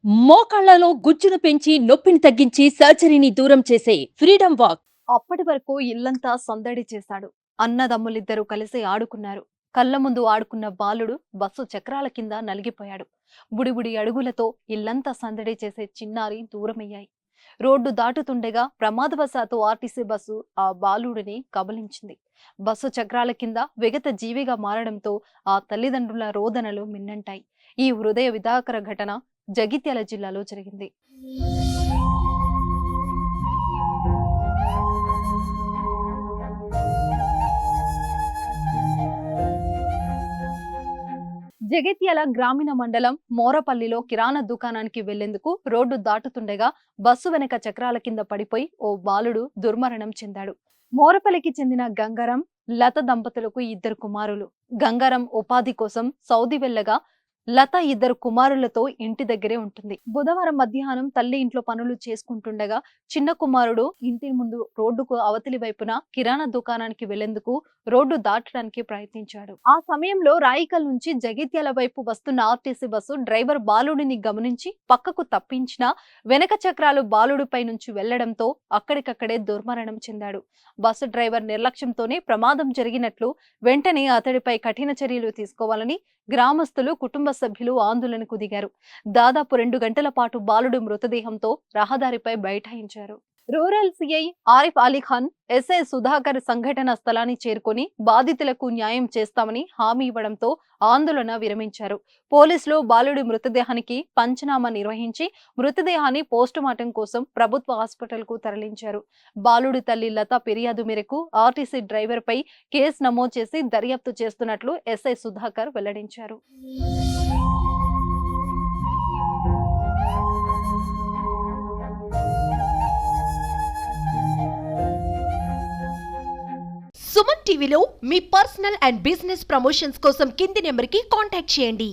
మోకాళ్లలో గుజ్జును పెంచి నొప్పిని తగ్గించి సర్జరీని దూరం చేసే ఫ్రీడమ్ వాక్. అప్పటి వరకు ఇల్లంతా సందడి చేశాడు. అన్నదమ్ములిద్దరూ కలిసి ఆడుకున్నారు. కళ్ళ ముందు ఆడుకున్న బాలుడు బస్సు చక్రాల కింద నలిగిపోయాడు. బుడిబుడి అడుగులతో ఇల్లంతా సందడి చేసే చిన్నారి దూరమయ్యాయి. రోడ్డు దాటుతుండగా ప్రమాదవశాత్తు ఆర్టీసీ బస్సు ఆ బాలుడిని కబలించింది. బస్సు చక్రాల కింద విగత జీవిగా మారడంతో ఆ తల్లిదండ్రుల రోదనలు మిన్నంటాయి. ఈ హృదయ విదాకర ఘటన జగిత్యాల జిల్లాలో జరిగింది. జగిత్యాల గ్రామీణ మండలం మోరపల్లిలో కిరాణా దుకాణానికి వెళ్లేందుకు రోడ్డు దాటుతుండగా బస్సు వెనక చక్రాల కింద పడిపోయి ఓ బాలుడు దుర్మరణం చెందాడు. మోరపల్లికి చెందిన గంగారం, లత దంపతులకు 2 కుమారులు. గంగారం ఉపాధి కోసం సౌదీ వెళ్లగా లత 2 కుమారులతో ఇంటి దగ్గరే ఉంటుంది. బుధవారం మధ్యాహ్నం తల్లి ఇంట్లో పనులు చేసుకుంటుండగా చిన్న కుమారుడు ఇంటి ముందు రోడ్డుకు అవతలి వైపున కిరాణా దుకాణానికి వెళ్లేందుకు రోడ్డు దాటడానికి ప్రయత్నించాడు. ఆ సమయంలో రాయికల్ నుంచి జగిత్యాల వైపు వస్తున్న ఆర్టీసీ బస్సు డ్రైవర్ బాలుడిని గమనించి పక్కకు తప్పించినా వెనక చక్రాలు బాలుడిపై నుంచి వెళ్లడంతో అక్కడికక్కడే దుర్మరణం చెందాడు. బస్సు డ్రైవర్ నిర్లక్ష్యంతోనే ప్రమాదం జరిగినట్లు వెంటనే అతడిపై కఠిన చర్యలు తీసుకోవాలని గ్రామస్తులు, కుటుంబ సభ్యులు ఆందోళనకు దిగారు. దాదాపు 2 గంటల పాటు బాలుడు మృతదేహంతో రహదారిపై బైఠాయించారు. Rural CI Arif Ali Khan, SI Sudhakar సంఘటన స్థలాన్ని చేరుకొని బాధితులకు న్యాయం చేస్తామని హామీ ఇవ్వడంతో ఆందోళన విరమించారు. పోలీసులు బాలుడి మృతదేహానికి పంచనామా నిర్వహించి మృతదేహాన్ని పోస్టుమార్టం కోసం ప్రభుత్వ హాస్పిటల్కు తరలించారు. బాలుడి తల్లి లత ఫిర్యాదు మేరకు ఆర్టీసీ డ్రైవర్ పై కేసు నమోదు చేసి దర్యాప్తు చేస్తున్నట్లు ఎస్ఐ సుధాకర్ వెల్లడించారు. సుమన్ టీవీలో మీ పర్సనల్ అండ్ బిజినెస్ ప్రమోషన్స్ కోసం కింది నెంబర్కి కాంటాక్ట్ చేయండి.